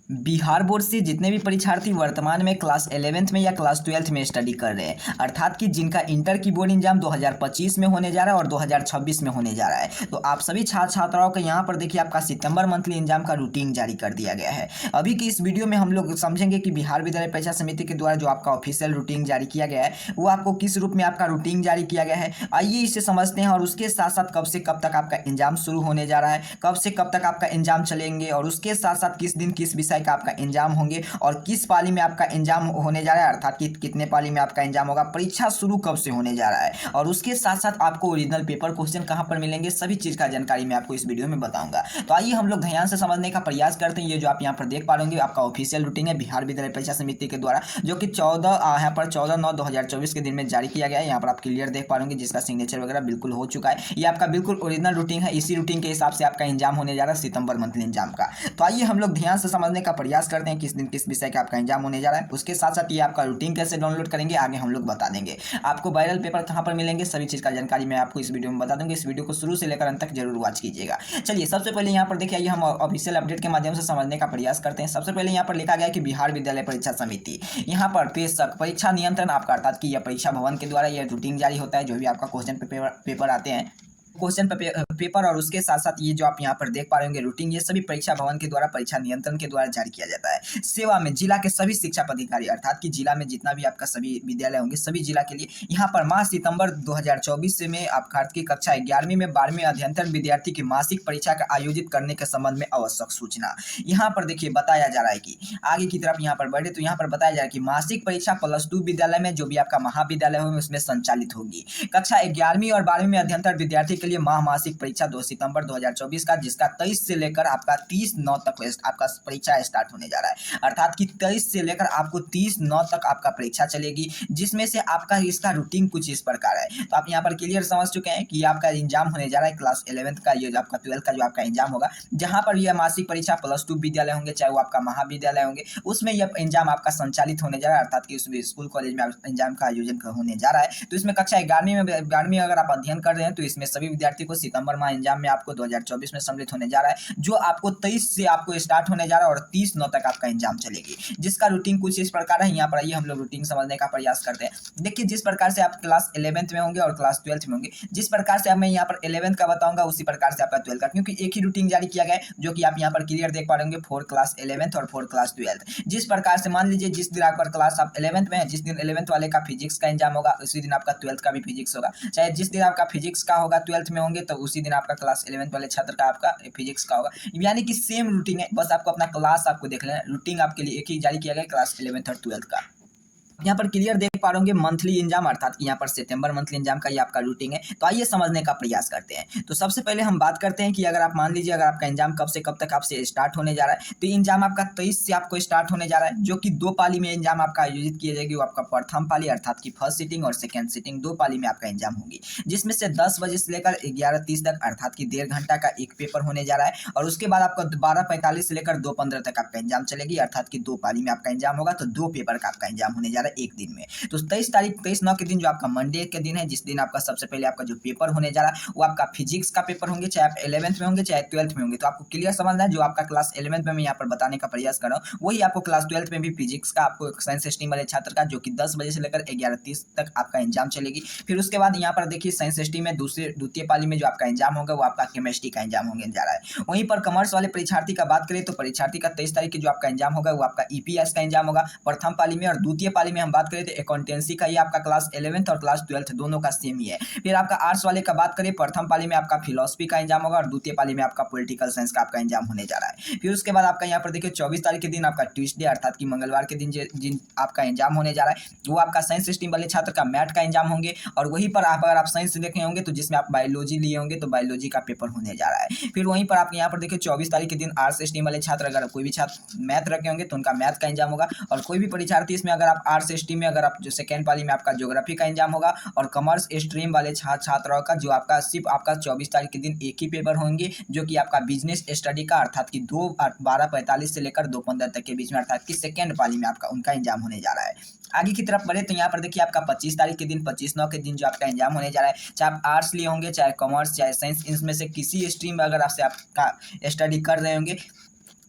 Bihar board से जितने भी परीक्षार्थी वर्तमान में क्लास 11th में या क्लास 12th में स्टडी कर रहे हैं, अर्थात कि जिनका इंटर की बोर्ड एग्जाम 2025 में होने जा रहा है और 2026 में होने जा रहा है, तो आप सभी छात्र छात्राओं का यहाँ पर देखिए आपका सितंबर मंथली एग्जाम का रूटीन जारी कर दिया गया है। अभी की इस वीडियो में हम लोग समझेंगे कि बिहार विद्यालय परीक्षा समिति के द्वारा जो आपका ऑफिशियल रूटीन जारी किया गया है वो आपको किस रूप में आपका रूटीन जारी किया गया है, आइए इसे समझते हैं। और उसके साथ साथ कब से कब तक आपका एग्जाम शुरू होने जा रहा है, कब से कब तक आपका एग्जाम चलेंगे, और उसके साथ साथ किस दिन किस विषय का आपका एग्जाम होंगे और किस पाली में आपका एग्जाम होने जा रहा है, अर्थात कि कितने पाली में आपका एग्जाम होगा, परीक्षा शुरू कब से होने जा रहा है, और उसके साथ साथ आपको ओरिजिनल पेपर क्वेश्चन कहां पर मिलेंगे, सभी चीज का जानकारी मैं आपको इस वीडियो में बताऊंगा। तो आइए हम लोग ध्यान से समझने का प्रयास करते हैं। ये जो आप यहाँ पर देख पा रहे होंगे आपका ऑफिशियल रूटीन है बिहार विद्यालय परीक्षा समिति के द्वारा, जो कि 14/9/2024 के दिन में जारी किया गया है। यहाँ पर आप क्लियर देख पा रहे होंगे जिसका सिग्नेचर वगैरह बिल्कुल हो चुका है। ये आपका बिल्कुल ओरिजिनल रूटीन है। इसी रूटीन के हिसाब से आपका एग्जाम होने जा रहा है सितंबर मंथली एग्जाम का। तो आइए हम लोग ध्यान से समझने का प्रयास करते हैं किस दिन किस विषय का आपका एग्जाम होने जा रहा है। उसके साथ साथ ये आपका रूटीन कैसे डाउनलोड करेंगे आगे हम लोग बता देंगे। आपको वायरल पेपर कहाँ पर मिलेंगे, सभी चीज का जानकारी मैं आपको इस वीडियो में बता दूंगा। इस वीडियो को शुरू से लेकर अंत तक जरूर वॉच कीजिएगा। चलिए सबसे पहले यहाँ पर देखिए हम ऑफिशियल अपडेट के माध्यम से समझने का प्रयास करते हैं। सबसे पहले यहाँ पर लिखा गया है कि बिहार विद्यालय परीक्षा समिति, यहाँ पर पेशक परीक्षा नियंत्रण आपका, अर्थात कि यह परीक्षा भवन के द्वारा यह रूटीन जारी होता है। जो भी आपका क्वेश्चन पेपर आते हैं, क्वेश्चन पेपर और उसके साथ साथ ये जो आप यहाँ पर देख पा रहे होंगे रूटीन, ये सभी परीक्षा भवन के द्वारा परीक्षा नियंत्रण के द्वारा जारी किया जाता है। सेवा में जिला के सभी शिक्षा पदाधिकारी, अर्थात कि जिला में जितना भी आपका सभी विद्यालय होंगे सभी जिला के लिए यहाँ पर माह सितंबर 2024 से में आपका की कक्षा 11वीं में 12वीं अध्ययनरत विद्यार्थी की मासिक परीक्षा का आयोजित करने के संबंध में आवश्यक सूचना यहाँ पर देखिए बताया जा रहा है कि आगे की तरफ यहाँ पर बढ़े तो यहाँ पर बताया जा रहा है कि मासिक परीक्षा +2 विद्यालय में जो भी आपका महाविद्यालय होंगे उसमें संचालित होगी। कक्षा 11वीं और 12वीं में अध्ययनरत विद्यार्थी के लिए मासिक परीक्षा 2 सितंबर 2024 का, जिसका 23 से लेकर आपका 30/9 तक आपका परीक्षा स्टार्ट होने जा रहा है। अर्थात कि 23 से लेकर आपको 30/9 तक आपका परीक्षा चलेगी, जिसमें से आपका इसका रूटीन कुछ इस प्रकार है। तो आप यहाँ पर क्लियर समझ चुके हैं कि आपका एग्जाम होने जा रहा है क्लास 11th का, ये आपका 12th का जो आपका एग्जाम होगा, जहां पर यह मासिक परीक्षा +2 विद्यालय होंगे, चाहे वो आपका महाविद्यालय होंगे, उसमें यह एग्जाम आपका संचालित होने जा रहा है। अर्थात कि उसमें स्कूल कॉलेज में एग्जाम का आयोजन होने जा रहा है। तो इसमें कक्षा 11वीं अगर आप अध्ययन कर रहे हैं तो इसमें सभी विद्यार्थी को सितंबर माह एग्जाम में आपको 2024 में सम्मिलित होने जा रहा है, जो आपको 23 से आपको स्टार्ट होने जा रहा है और 30/9 तक आपका एग्जाम चलेगी, जिसका रूटीन कुछ इस प्रकार है। यहाँ पर आइए हम लोग रूटीन समझने का प्रयास करते हैं। देखिए जिस प्रकार से आप क्लास 11th में होंगे और क्लास 12th में होंगे, जिस प्रकार से मैं यहाँ पर 11th का बताऊंगा उसी प्रकार से आपका 12th का, क्योंकि एक ही रूटीन जारी किया गया है, जो कि आप यहाँ पर क्लियर देख पा रहे होंगे 4 क्लास 11th और 4 क्लास 12th। जिस प्रकार से मान लीजिए जिस दिन आपका क्लास आप 11th में है, जिस दिन 11th वाले का फिजिक्स का एग्जाम होगा उसी दिन आपका 12th का भी फिजिक्स होगा, चाहे जिस दिन आपका फिजिक्स का होगा 12th में होंगे तो उसी दिन आपका क्लास 11th वाले छात्र का आपका फिजिक्स का होगा। यानी कि सेम रूटीन है, बस आपको अपना क्लास आपको देख लेना। रूटीन आपके लिए एक ही जारी किया गया क्लास 11th और 12th का। यहाँ पर क्लियर देख पा रहे होंगे मंथली एग्जाम, अर्थात कि यहाँ पर सितंबर मंथली एग्जाम का ये आपका रूटीन है। तो आइए समझने का प्रयास करते हैं। तो सबसे पहले हम बात करते हैं कि अगर आप मान लीजिए अगर आपका एग्जाम कब से कब तक आपसे स्टार्ट होने जा रहा है, तो एग्जाम आपका 23 से आपको स्टार्ट होने जा रहा है, जो कि 2 पाली में एग्जाम आपका आयोजित किया जाएगी। वो आपका प्रथम पाली अर्थात की फर्स्ट सिटिंग और सेकेंड सिटिंग 2 पाली में आपका एग्जाम होगी, जिसमें से 10 बजे से लेकर 11:30 तक अर्थात की 1.5 घंटा का एक पेपर होने जा रहा है, और उसके बाद आपका 12:45 से लेकर 2:15 तक आपका एग्जाम चलेगी, अर्थात की 2 पाली में आपका एग्जाम होगा। तो 2 पेपर का आपका एग्जाम होने जा रहा है एक दिन में। तो 23/9 के दिन जो आपका मंडे के दिन है, जिस दिन आपका सबसे पहले आपका जो पेपर होने जा रहा है वो आपका फिजिक्स का पेपर होंगे, चाहे आप 11th में होंगे चाहे 12th में होंगे। तो आपको क्लियर समझना है, जो आपका क्लास 11th में मैं यहाँ पर बताने का प्रयास कर रहा हूँ वही आपको क्लास 12th में भी फिजिक्स का आपको साइंस स्ट्रीम वाले छात्र का, जो कि 10 बजे से लेकर 11:30 तक आपका एग्जाम चलेगी। फिर उसके बाद यहाँ पर देखिए साइंस स्ट्रीम में द्वितीय पाली में जो आपका एग्जाम होगा वो आपका केमिस्ट्री का एग्जाम होने जा रहा है। वहीं पर कॉमर्स वाले परीक्षार्थी का बात करें तो परीक्षार्थी का 23 तारीख की जो आपका एग्जाम होगा वो आपका ईपीएस का एग्जाम होगा प्रथम पाली में, और द्वितीय पाली में हम बात करें तो अकाउंटेंसी का, ये आपका क्लास 11th और क्लास 12th दोनों का सेम ही है। फिर आपका आर्ट्स वाले का बात करें प्रथम पाली में आपका फिलोसफी का एग्जाम होगा और द्वितीय पाली में आपका पॉलिटिकल साइंस का आपका एग्जाम होने जा रहा है। फिर उसके बाद आपका यहाँ पर देखिए 24 तारीख के दिन आपका ट्यूसडे अर्थात कि मंगलवार के दिन जिन आपका एग्जाम होने जा रहा है वो आपका साइंस स्ट्रीम वाले छात्र का मैथ का एग्जाम होंगे, और वहीं पर आप अगर आप साइंस देखे होंगे तो जिसमें आप बायोलॉजी लिए होंगे तो बायोलॉजी का पेपर होने जा रहा है। फिर वहीं पर आप यहाँ पर देखिए 24 तारीख के दिन आर्ट्स स्ट्रीम वाले छात्र, अगर कोई भी छात्र मैथ रखे होंगे तो उनका मैथ का एग्जाम होगा, और कोई भी परीक्षार्थी इसमें अगर आप आर्ट्स स्ट्रीम में अगर आप जो सेकेंड पाली में आपका ज्योग्राफी का एग्जाम होगा, और कॉमर्स स्ट्रीम वाले छात्राओं का जो आपका सिर्फ आपका 24 तारीख के दिन एक ही पेपर होंगे, जो कि आपका बिजनेस स्टडी का अर्थात कि 12:45 से लेकर 2:15 तक के बीच में, अर्थात कि सेकेंड पाली में आपका उनका एग्जाम होने जा रहा है। आगे की तरफ बढ़े तो यहाँ पर देखिए आपका 25 तारीख के दिन 25/9 के दिन जो आपका एग्जाम होने जा रहा है, चाहे आप आर्ट्स लिए होंगे चाहे कॉमर्स चाहे साइंस, इनमें से किसी स्ट्रीम में अगर आपसे आपका स्टडी कर रहे होंगे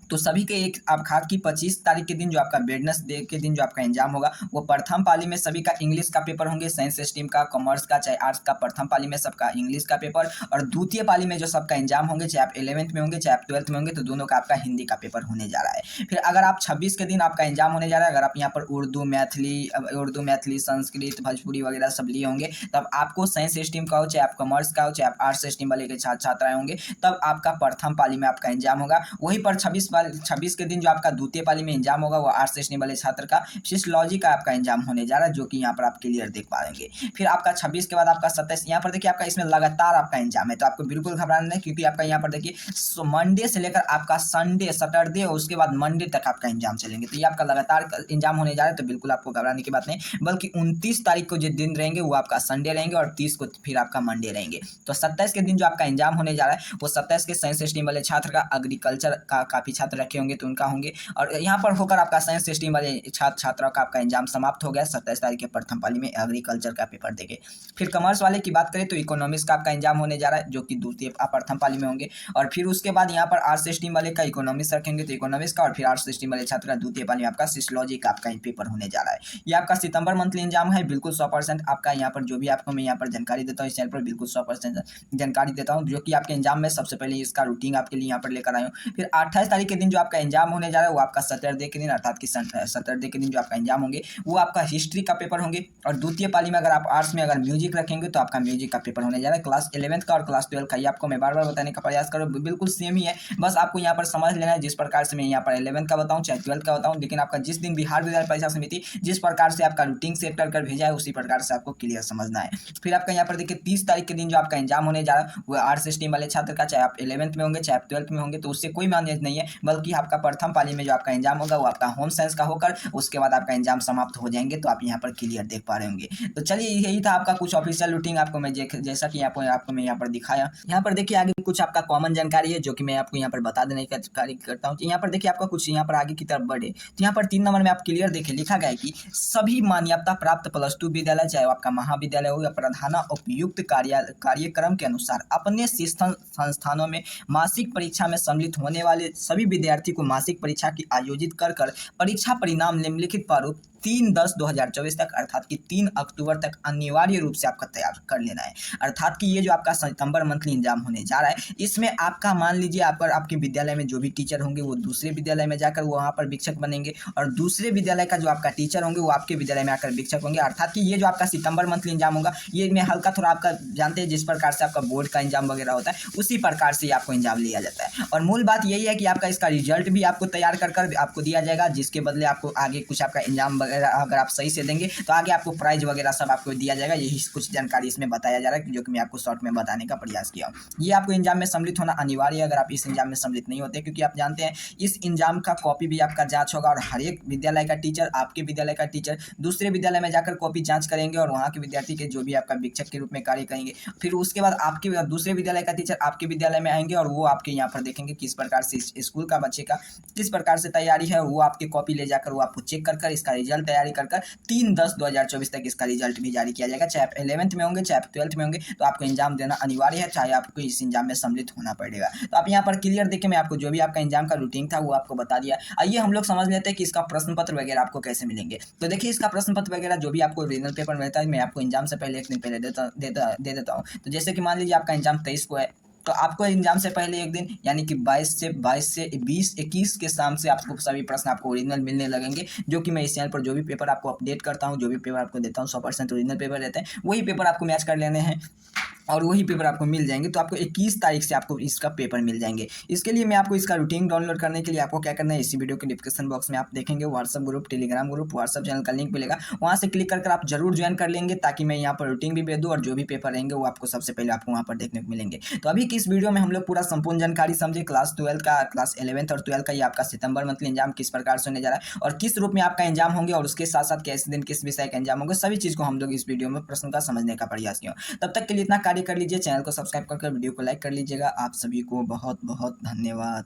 तो सभी के एक अर्थात की 25 तारीख के दिन जो आपका वेडनेसडे के दिन जो आपका एग्जाम होगा वो प्रथम पाली में सभी का इंग्लिश का पेपर होंगे, साइंस स्ट्रीम का, कॉमर्स का, चाहे आर्ट्स का। प्रथम पाली में सबका इंग्लिश का पेपर, और द्वितीय पाली में जो सबका एग्जाम होंगे, चाहे आप 11th में होंगे चाहे आप 12th में होंगे, तो दोनों का आपका हिंदी का पेपर होने जा रहा है। फिर अगर आप 26 के दिन आपका एग्जाम होने जा रहा है, अगर आप यहाँ पर उर्दू मैथिली संस्कृत भोजपुरी वगैरह सब लिए होंगे, तब आपको साइंस स्ट्रीम का हो चाहे आप कॉमर्स का हो चाहे आप आर्ट्स स्ट्रीम वाले के छात्र छात्राएं होंगे, तब आपका प्रथम पाली में आपका एग्जाम होगा। वहीं पर 26 के दिन जो आपका द्वितीय पाली में एग्जाम होगा वो आर्ट्स स्ट्रीम वाले छात्र का फिजियोलॉजी का आपका एग्जाम होने जा रहा है, जो कि यहाँ पर आप क्लियर देख पाएंगे। फिर आपका 26 के बाद आपका 27, यहाँ पर देखिए आपका इसमें लगातार आपका एग्जाम है, तो आपको बिल्कुल घबराना नहीं, क्योंकि आपका यहाँ पर देखिए मंडे से लेकर आपका संडे, सैटरडे और उसके बाद मंडे तक आपका एग्जाम चलेंगे। तो ये आपका लगातार एग्जाम होने जा रहा है, तो बिल्कुल आपको घबराने की बात नहीं, बल्कि 29 तारीख को जो दिन रहेंगे वो आपका संडे रहेंगे और 30 को फिर आपका मंडे रहेंगे। तो 27 के दिन जो आपका एग्जाम होने जा रहा है वो 27 के साइंस स्ट्रीम वाले छात्र का, एग्रीकल्चर का काफ़ी छात्र रखे होंगे तो उनका होंगे, और यहाँ पर होकर आपका साइंस स्ट्रीम वाले छात्र छात्राओं का आपका एग्जाम समाप्त हो गया 27 तारीख के प्रथम पाली में एग्रीकल्चर का पेपर देंगे। फिर कॉमर्स वाले की बात करें तो इकोनॉमिक्स का आपका एग्जाम होने जा रहा है, जो कि द्वितीय प्रथम पाली में होंगे, और फिर उसके बाद यहाँ पर आर्ट्स स्ट्रीम वाले का इकोनॉमिक्स रखेंगे तो इकोनॉमिक्स का, और फिर आर्ट्स स्ट्रीम वाले छात्र का द्वितीय पाली में आपका सोशियोलॉजी का आपका पेपर होने जा रहा है। ये आपका सितंबर मंथली एग्जाम है, बिल्कुल 100% आपका यहाँ पर जो भी आपको मैं यहाँ पर जानकारी देता हूँ इस चैनल पर बिल्कुल 100% जानकारी देता हूँ, जो कि आपके एग्जाम में सबसे पहले इसका रूटीन आपके लिए यहाँ पर लेकर आया हूँ। फिर 28 तारीख के दिन जो आपका एग्जाम होने जा रहा है वो आपका सैटरडे के दिन, अर्थात कि सैटरडे के दिन जो आपका एग्जाम होंगे वो आपका हिस्ट्री का पेपर होंगे, और द्वितीय पाली में अगर आप आर्ट्स में अगर म्यूजिक रखेंगे तो आपका म्यूजिक का पेपर होने जा रहा है। क्लास 11th का और क्लास 12 का, ये आपको मैं बार बार बताने का प्रयास करूँ, बिल्कुल सेम ही है, बस आपको यहाँ पर समझ लेना है। जिस प्रकार से मैं यहाँ पर 11th का बताऊँ चाहे 12th का बताऊँ, लेकिन आपका जिस दिन बिहार विद्यालय परीक्षा समिति जिस प्रकार से आपका रूटीन सेट कर भेजा है उसी प्रकार से आपको क्लियर समझना है। फिर आपका यहाँ पर देखिए 30 तारीख के दिन जो आपका एग्जाम होने जा रहा है वो आर्ट्स स्ट्रीम वाले छात्र का, चाहे आप 11th में होंगे चाहे आप 12th में होंगे, तो उससे कोई मान्यता नहीं है, बल्कि आपका प्रथम पाली में जो आपका एग्जाम होगा वो आपका होम साइंस का होकर उसके बाद आपका एग्जाम समाप्त हो जाएंगे, तो आप यहाँ पर क्लियर देख पा रहे होंगे। तो चलिए यही था आपका कुछ ऑफिशियल रूटीन, आपको मैं जैसा कि आपको मैं यहाँ पर दिखाया। यहाँ पर देखिए आगे कुछ आपका कॉमन जानकारी है जो कि मैं आपको यहाँ पर बता देने का कार्य करता हूँ। यहाँ पर देखिए आपका कुछ यहाँ पर आगे की तरफ बढ़े तो यहाँ पर 3 नंबर में आप क्लियर देखिए लिखा गया है कि सभी मान्यता प्राप्त +2 विद्यालय, चाहे आपका महाविद्यालय हो या प्रधान उपयुक्त कार्यक्रम के अनुसार अपने संस्थानों में मासिक परीक्षा में सम्मिलित होने वाले सभी विद्यार्थी को मासिक परीक्षा की आयोजित कर परीक्षा परिणाम निम्नलिखित प्रारूप 3/10/2024 तक, अर्थात कि 3 अक्टूबर तक अनिवार्य रूप से आपका तैयार कर लेना है। अर्थात कि ये जो आपका सितंबर मंथली एग्जाम होने जा रहा है इसमें आपका मान लीजिए आपके विद्यालय में जो भी टीचर होंगे वो दूसरे विद्यालय में जाकर वहाँ पर शिक्षक बनेंगे, और दूसरे विद्यालय का जो आपका टीचर होंगे वो आपके विद्यालय में आकर शिक्षक होंगे। अर्थात कि ये जो आपका सितंबर मंथली एग्जाम होगा ये में हल्का थोड़ा आपका जानते हैं जिस प्रकार से आपका बोर्ड का एग्जाम वगैरह होता है उसी प्रकार से आपको एग्जाम लिया जाता है, और मूल बात यही है कि आपका इसका रिजल्ट भी आपको तैयार कर आपको दिया जाएगा, जिसके बदले आपको आगे कुछ आपका एग्जाम वगैरह अगर आप सही से देंगे तो आगे आपको प्राइज वगैरह सब आपको दिया जाएगा। यही कुछ जानकारी इसमें बताया जा रहा है जो कि मैं आपको शॉर्ट में बताने का प्रयास किया हूँ। ये आपको एग्जाम में सम्मिलित होना अनिवार्य है, अगर आप इस एग्जाम में सम्मिलित नहीं होते, क्योंकि आप जानते हैं इस एग्जाम का कॉपी भी आपका जांच होगा, और हर एक विद्यालय का टीचर आपके विद्यालय का टीचर दूसरे विद्यालय में जाकर कॉपी जाँच करेंगे और वहाँ के विद्यार्थी के जो भी आपका शिक्षक के रूप में कार्य करेंगे। फिर उसके बाद आपके दूसरे विद्यालय का टीचर आपके विद्यालय में आएंगे और वो आपके यहाँ पर देखेंगे किस प्रकार से स्कूल का बच्चे का किस प्रकार से तैयारी है, वो आपकी कॉपी ले जाकर वो आपको चेक कर इसका रिजल्ट तैयारी कर 3/10/2024 तक इसका रिजल्ट भी जारी किया जाएगा। चाहे आप 11th में होंगे चाहे आप 12th में होंगे तो आपको एग्जाम देना अनिवार्य है, चाहे आपको इस एग्जाम में सम्मिलित होना पड़ेगा। तो आप यहाँ पर क्लियर देखिए मैं आपको जो भी आपका एग्जाम का रूटीन था वो आपको बता दिया। आइए हम लोग समझ लेते हैं कि इसका प्रश्न पत्र वगैरह आपको कैसे मिलेंगे। तो देखिए इसका प्रश्न पत्र वगैरह जो भी आपको ओरिजिनल पेपर मिलता है मैं आपको एग्जाम से पहले एक दिन पहले दे देता हूँ। तो जैसे कि मान लीजिए आपका एग्जाम 23 को है तो आपको एग्जाम से पहले एक दिन यानी कि 22 से 20-21 के शाम से आपको सभी प्रश्न आपको ओरिजिनल मिलने लगेंगे, जो कि मैं इस चैनल पर जो भी पेपर आपको अपडेट करता हूँ जो भी पेपर आपको देता हूँ 100% ओरिजिनल पेपर रहते हैं, वही पेपर आपको मैच कर लेने हैं और वही पेपर आपको मिल जाएंगे। तो आपको 21 तारीख से आपको इसका पेपर मिल जाएंगे। इसके लिए मैं आपको इसका रूटीन डाउनलोड करने के लिए आपको क्या करना है, इसी वीडियो के डिस्क्रिप्शन बॉक्स में आप देखेंगे WhatsApp group, Telegram group, WhatsApp channel का लिंक मिलेगा, वहाँ से क्लिक कर आप जरूर ज्वाइन कर लेंगे ताकि मैं यहाँ पर रूटीन भी भेज दूँ और जो भी पेपर रहेंगे वो आपको सबसे पहले आपको वहाँ पर देखने को मिलेंगे। तो अभी की इस वीडियो में हम लोग पूरा संपूर्ण जानकारी समझे क्लास 12 का, क्लास 11th और 12 का ये आपका सितंबर मंथली एग्जाम किस प्रकार से होने जा रहा है और किस रूप में आपका एग्जाम होंगे और उसके साथ साथ कैसे दिन किस विषय का एग्जाम होगा, सभी चीज़ को हम लोग इस वीडियो में प्रश्न का समझने का प्रयास किया। तब तक के लिए इतना कार्य कर लीजिए, चैनल को सब्सक्राइब करके वीडियो को लाइक कर लीजिएगा। आप सभी को बहुत बहुत धन्यवाद।